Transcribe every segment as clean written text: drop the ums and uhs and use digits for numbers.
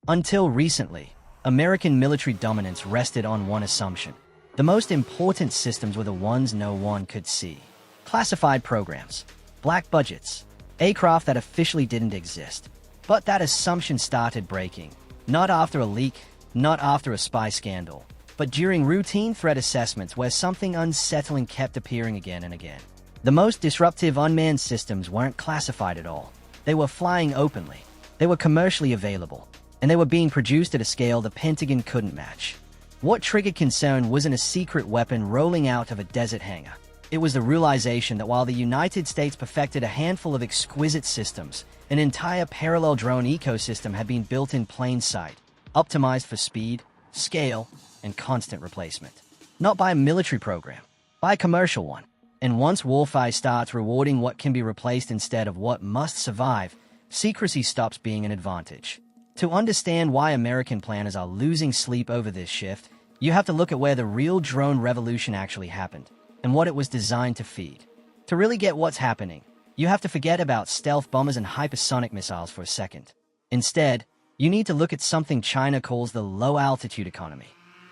Until recently, American military dominance rested on one assumption. The most important systems were the ones no one could see. Classified programs, black budgets, aircraft that officially didn't exist. But that assumption started breaking. Not after a leak, not after a spy scandal, but during routine threat assessments where something unsettling kept appearing again and again. The most disruptive unmanned systems weren't classified at all. They were flying openly. They were commercially available. And they were being produced at a scale the Pentagon couldn't match. What triggered concern wasn't a secret weapon rolling out of a desert hangar. It was the realization that while the United States perfected a handful of exquisite systems, an entire parallel drone ecosystem had been built in plain sight, optimized for speed, scale, and constant replacement. Not by a military program, by a commercial one. And once warfare starts rewarding what can be replaced instead of what must survive, secrecy stops being an advantage. To understand why American planners are losing sleep over this shift, you have to look at where the real drone revolution actually happened, and what it was designed to feed. To really get what's happening, you have to forget about stealth bombers and hypersonic missiles for a second. Instead, you need to look at something China calls the low-altitude economy.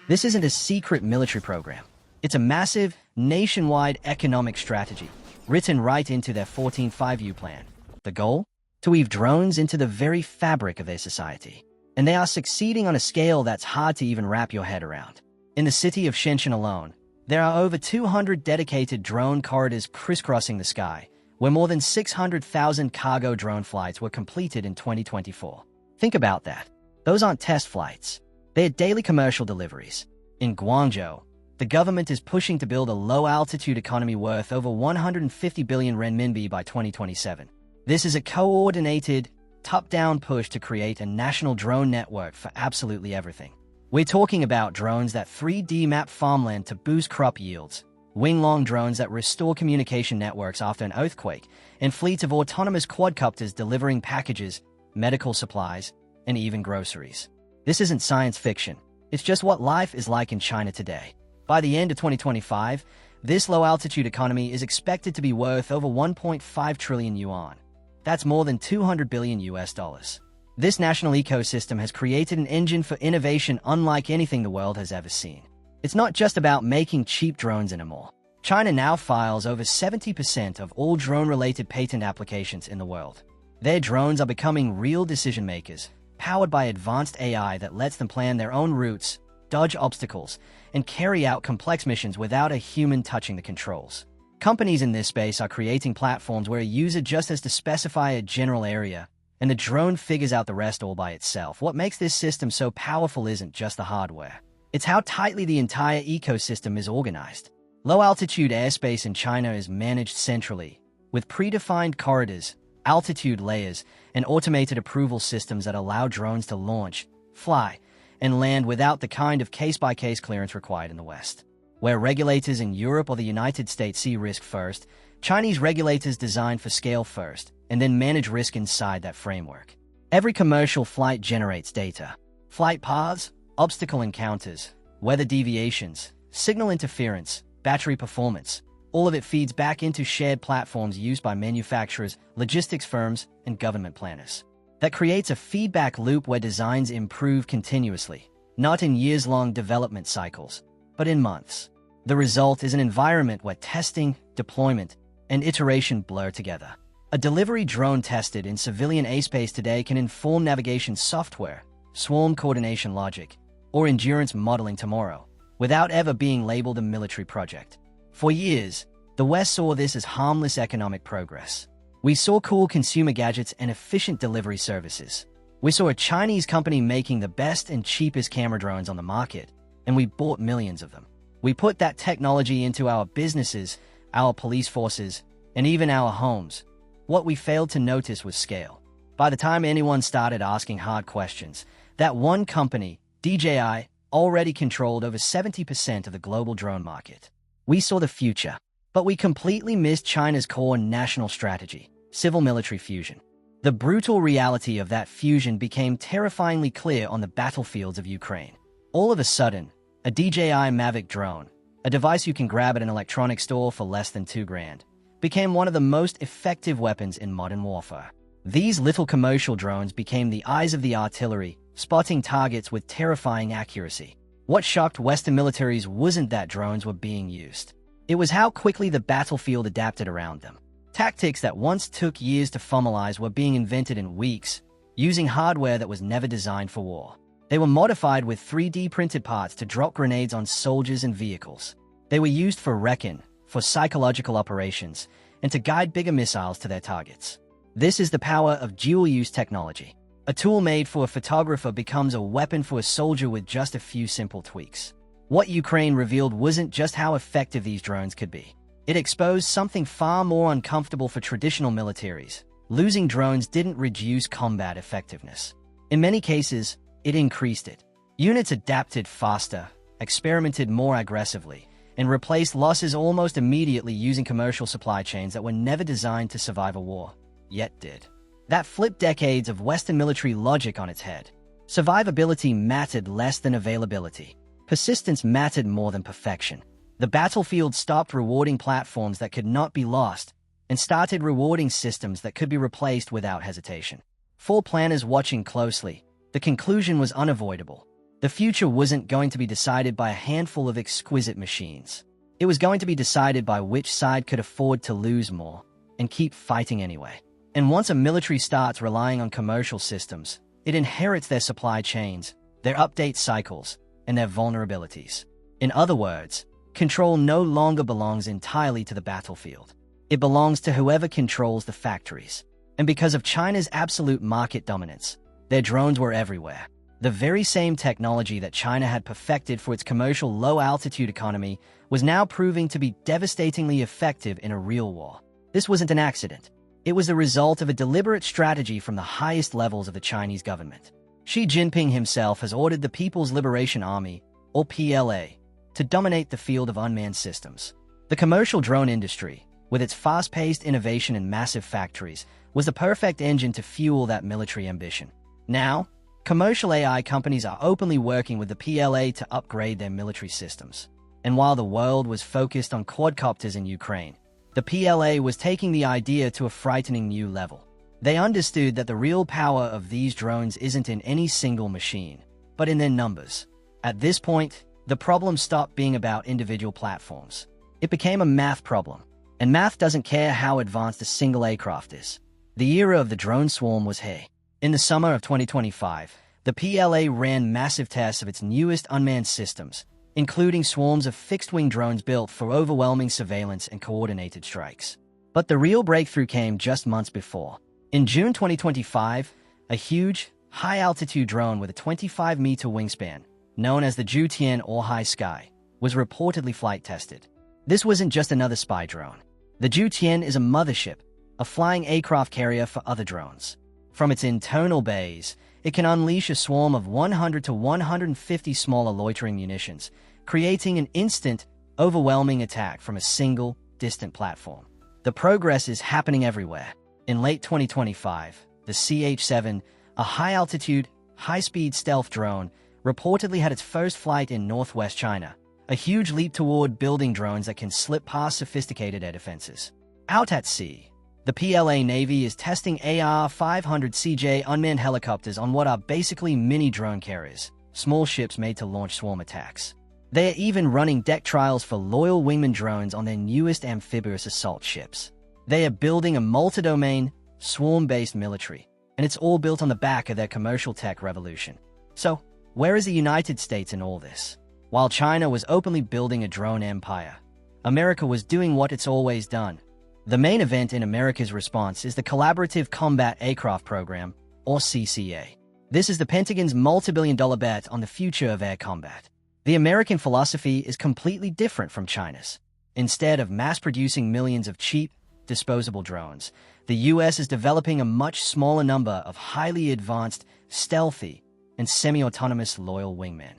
This isn't a secret military program. It's a massive, nationwide economic strategy, written right into their 14th Five-Year Plan. The goal? To weave drones into the very fabric of their society. And they are succeeding on a scale that's hard to even wrap your head around. In the city of Shenzhen alone, there are over 200 dedicated drone corridors crisscrossing the sky, where more than 600,000 cargo drone flights were completed in 2024. Think about that. Those aren't test flights. They're daily commercial deliveries. In Guangzhou, the government is pushing to build a low-altitude economy worth over 150 billion renminbi by 2027. This is a coordinated, top-down push to create a national drone network for absolutely everything. We're talking about drones that 3D map farmland to boost crop yields, wing-long drones that restore communication networks after an earthquake, and fleets of autonomous quadcopters delivering packages, medical supplies, and even groceries. This isn't science fiction. It's just what life is like in China today. By the end of 2025, this low-altitude economy is expected to be worth over 1.5 trillion yuan. That's more than 200 billion US dollars. This national ecosystem has created an engine for innovation unlike anything the world has ever seen. It's not just about making cheap drones anymore. China now files over 70% of all drone-related patent applications in the world. Their drones are becoming real decision-makers, powered by advanced AI that lets them plan their own routes, dodge obstacles, and carry out complex missions without a human touching the controls. Companies in this space are creating platforms where a user just has to specify a general area, and the drone figures out the rest all by itself. What makes this system so powerful isn't just the hardware. It's how tightly the entire ecosystem is organized. Low-altitude airspace in China is managed centrally, with predefined corridors, altitude layers, and automated approval systems that allow drones to launch, fly, and land without the kind of case-by-case clearance required in the West. Where regulators in Europe or the United States see risk first, Chinese regulators design for scale first, and then manage risk inside that framework. Every commercial flight generates data. Flight paths, obstacle encounters, weather deviations, signal interference, battery performance. All of it feeds back into shared platforms used by manufacturers, logistics firms, and government planners. That creates a feedback loop where designs improve continuously, not in years-long development cycles, but in months. The result is an environment where testing, deployment, and iteration blur together. A delivery drone tested in civilian airspace today can inform navigation software, swarm coordination logic, or endurance modeling tomorrow, without ever being labeled a military project. For years, the West saw this as harmless economic progress. We saw cool consumer gadgets and efficient delivery services. We saw a Chinese company making the best and cheapest camera drones on the market, and we bought millions of them. We put that technology into our businesses, our police forces, and even our homes. What we failed to notice was scale. By the time anyone started asking hard questions, that one company, DJI, already controlled over 70% of the global drone market. We saw the future, but we completely missed China's core national strategy, civil-military fusion. The brutal reality of that fusion became terrifyingly clear on the battlefields of Ukraine. All of a sudden, a DJI Mavic drone, a device you can grab at an electronics store for less than $2,000, became one of the most effective weapons in modern warfare. These little commercial drones became the eyes of the artillery, spotting targets with terrifying accuracy. What shocked Western militaries wasn't that drones were being used. It was how quickly the battlefield adapted around them. Tactics that once took years to formalize were being invented in weeks, using hardware that was never designed for war. They were modified with 3D printed parts to drop grenades on soldiers and vehicles. They were used for recon, for psychological operations, and to guide bigger missiles to their targets. This is the power of dual-use technology. A tool made for a photographer becomes a weapon for a soldier with just a few simple tweaks. What Ukraine revealed wasn't just how effective these drones could be. It exposed something far more uncomfortable for traditional militaries. Losing drones didn't reduce combat effectiveness. In many cases, it increased it. Units adapted faster, experimented more aggressively, and replaced losses almost immediately using commercial supply chains that were never designed to survive a war, yet did. That flipped decades of Western military logic on its head. Survivability mattered less than availability. Persistence mattered more than perfection. The battlefield stopped rewarding platforms that could not be lost and started rewarding systems that could be replaced without hesitation. For planners watching closely, the conclusion was unavoidable. The future wasn't going to be decided by a handful of exquisite machines. It was going to be decided by which side could afford to lose more and keep fighting anyway. And once a military starts relying on commercial systems, it inherits their supply chains, their update cycles, and their vulnerabilities. In other words, control no longer belongs entirely to the battlefield. It belongs to whoever controls the factories. And because of China's absolute market dominance, their drones were everywhere. The very same technology that China had perfected for its commercial low-altitude economy was now proving to be devastatingly effective in a real war. This wasn't an accident. It was the result of a deliberate strategy from the highest levels of the Chinese government. Xi Jinping himself has ordered the People's Liberation Army, or PLA, to dominate the field of unmanned systems. The commercial drone industry, with its fast-paced innovation and massive factories, was the perfect engine to fuel that military ambition. Now, commercial AI companies are openly working with the PLA to upgrade their military systems. And while the world was focused on quadcopters in Ukraine, the PLA was taking the idea to a frightening new level. They understood that the real power of these drones isn't in any single machine, but in their numbers. At this point, the problem stopped being about individual platforms. It became a math problem. And math doesn't care how advanced a single aircraft is. The era of the drone swarm was here. In the summer of 2025, the PLA ran massive tests of its newest unmanned systems, including swarms of fixed-wing drones built for overwhelming surveillance and coordinated strikes. But the real breakthrough came just months before. In June 2025, a huge, high-altitude drone with a 25-meter wingspan, known as the Zhutian or High Sky, was reportedly flight-tested. This wasn't just another spy drone. The Zhutian is a mothership, a flying aircraft carrier for other drones. From its internal bays, it can unleash a swarm of 100 to 150 smaller loitering munitions, creating an instant, overwhelming attack from a single, distant platform. The progress is happening everywhere. In late 2025, the CH-7, a high-altitude, high-speed stealth drone, reportedly had its first flight in northwest China, a huge leap toward building drones that can slip past sophisticated air defenses. Out at sea, the PLA Navy is testing AR-500CJ unmanned helicopters on what are basically mini drone carriers, small ships made to launch swarm attacks. They are even running deck trials for loyal wingman drones on their newest amphibious assault ships. They are building a multi-domain, swarm-based military, and it's all built on the back of their commercial tech revolution. So, where is the United States in all this? While China was openly building a drone empire, America was doing what it's always done. The main event in America's response is the Collaborative Combat Aircraft Program, or CCA. This is the Pentagon's multi-billion-dollar bet on the future of air combat. The American philosophy is completely different from China's. Instead of mass-producing millions of cheap, disposable drones, the US is developing a much smaller number of highly advanced, stealthy, and semi-autonomous loyal wingmen.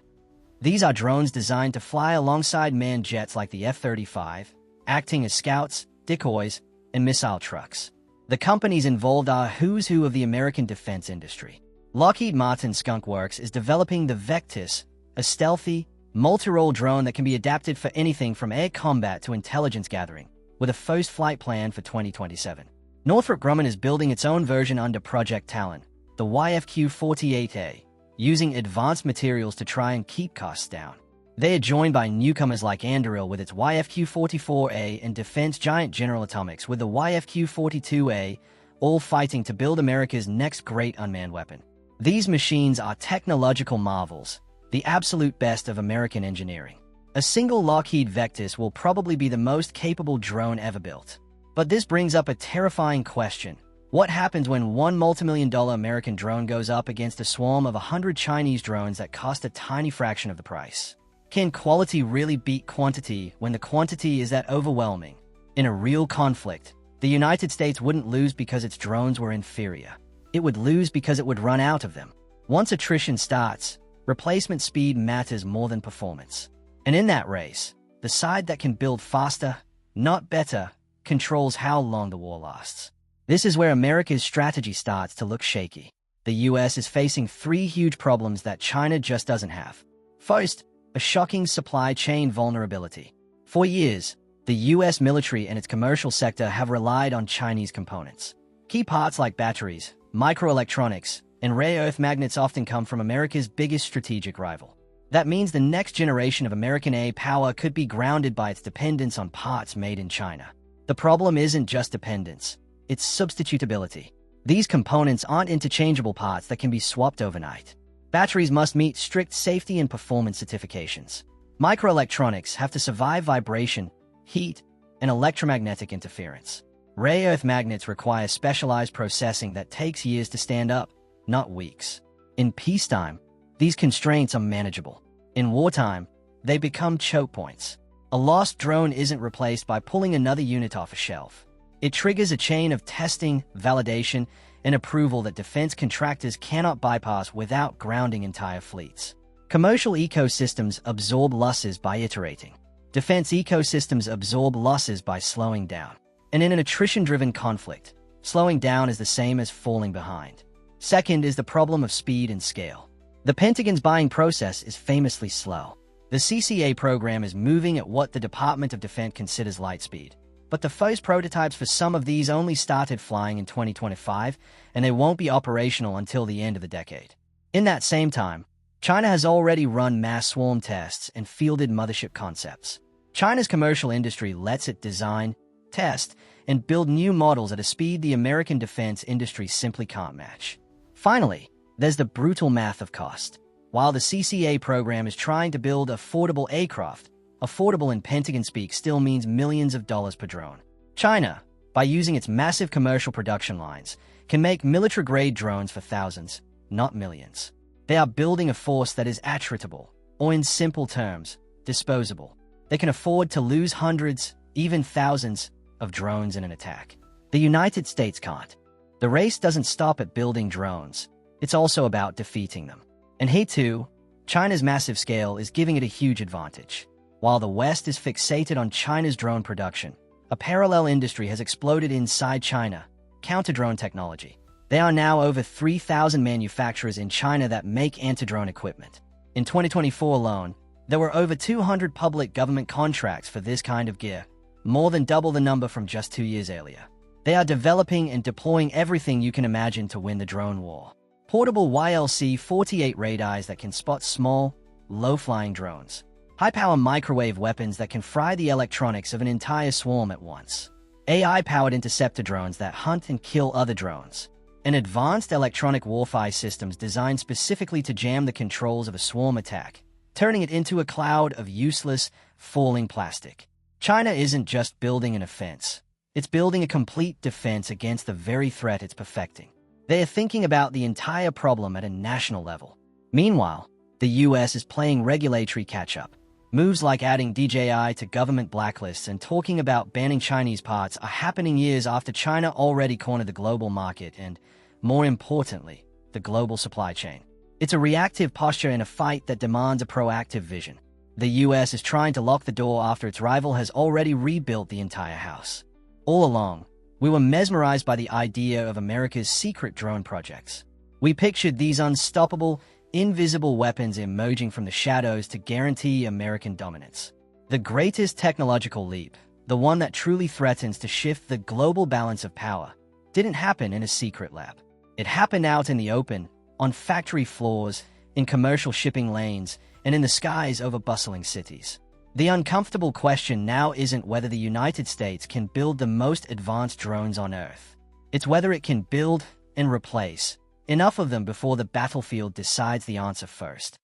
These are drones designed to fly alongside manned jets like the F-35, acting as scouts, decoys, and missile trucks. The companies involved are who's who of the American defense industry. Lockheed Martin Skunk Works is developing the Vectis, a stealthy, multi-role drone that can be adapted for anything from air combat to intelligence gathering, with a first flight plan for 2027. Northrop Grumman is building its own version under Project Talon, the YFQ-48A, using advanced materials to try and keep costs down. They are joined by newcomers like Anduril with its YFQ-44A and defense giant General Atomics with the YFQ-42A, all fighting to build America's next great unmanned weapon. These machines are technological marvels, the absolute best of American engineering. A single Lockheed Vectis will probably be the most capable drone ever built. But this brings up a terrifying question. What happens when one multimillion-dollar American drone goes up against a swarm of 100 Chinese drones that cost a tiny fraction of the price? Can quality really beat quantity when the quantity is that overwhelming? In a real conflict, the United States wouldn't lose because its drones were inferior. It would lose because it would run out of them. Once attrition starts, replacement speed matters more than performance. And in that race, the side that can build faster, not better, controls how long the war lasts. This is where America's strategy starts to look shaky. The US is facing three huge problems that China just doesn't have. First, a shocking supply chain vulnerability. For years, the US military and its commercial sector have relied on Chinese components. Key parts like batteries, microelectronics, and rare earth magnets often come from America's biggest strategic rival. That means the next generation of American air power could be grounded by its dependence on parts made in China. The problem isn't just dependence, it's substitutability. These components aren't interchangeable parts that can be swapped overnight. Batteries must meet strict safety and performance certifications. Microelectronics have to survive vibration, heat, and electromagnetic interference. Rare earth magnets require specialized processing that takes years to stand up, not weeks. In peacetime, these constraints are manageable. In wartime, they become choke points. A lost drone isn't replaced by pulling another unit off a shelf. It triggers a chain of testing, validation, and approval that defense contractors cannot bypass without grounding entire fleets. Commercial ecosystems absorb losses by iterating. Defense ecosystems absorb losses by slowing down. And in an attrition-driven conflict, slowing down is the same as falling behind. Second is the problem of speed and scale. The Pentagon's buying process is famously slow. The CCA program is moving at what the Department of Defense considers light speed. But the first prototypes for some of these only started flying in 2025, and they won't be operational until the end of the decade. In that same time, China has already run mass swarm tests and fielded mothership concepts. China's commercial industry lets it design, test, and build new models at a speed the American defense industry simply can't match. Finally, there's the brutal math of cost. While the CCA program is trying to build affordable aircraft, affordable in Pentagon speak still means millions of dollars per drone. China, by using its massive commercial production lines, can make military-grade drones for thousands, not millions. They are building a force that is attritable, or in simple terms, disposable. They can afford to lose hundreds, even thousands, of drones in an attack. The United States can't. The race doesn't stop at building drones. It's also about defeating them. And here too, China's massive scale is giving it a huge advantage. While the West is fixated on China's drone production, a parallel industry has exploded inside China, counter-drone technology. There are now over 3,000 manufacturers in China that make anti-drone equipment. In 2024 alone, there were over 200 public government contracts for this kind of gear, more than double the number from just 2 years earlier. They are developing and deploying everything you can imagine to win the drone war. Portable YLC-48 radars that can spot small, low-flying drones. High-power microwave weapons that can fry the electronics of an entire swarm at once. AI-powered interceptor drones that hunt and kill other drones. And advanced electronic warfare systems designed specifically to jam the controls of a swarm attack, turning it into a cloud of useless, falling plastic. China isn't just building an offense. It's building a complete defense against the very threat it's perfecting. They are thinking about the entire problem at a national level. Meanwhile, the US is playing regulatory catch-up. Moves like adding DJI to government blacklists and talking about banning Chinese parts are happening years after China already cornered the global market and, more importantly, the global supply chain. It's a reactive posture in a fight that demands a proactive vision. The US is trying to lock the door after its rival has already rebuilt the entire house. All along, we were mesmerized by the idea of America's secret drone projects. We pictured these unstoppable, invisible weapons emerging from the shadows to guarantee American dominance. The greatest technological leap, the one that truly threatens to shift the global balance of power, didn't happen in a secret lab. It happened out in the open, on factory floors, in commercial shipping lanes, and in the skies over bustling cities. The uncomfortable question now isn't whether the United States can build the most advanced drones on Earth. It's whether it can build and replace enough of them before the battlefield decides the answer first.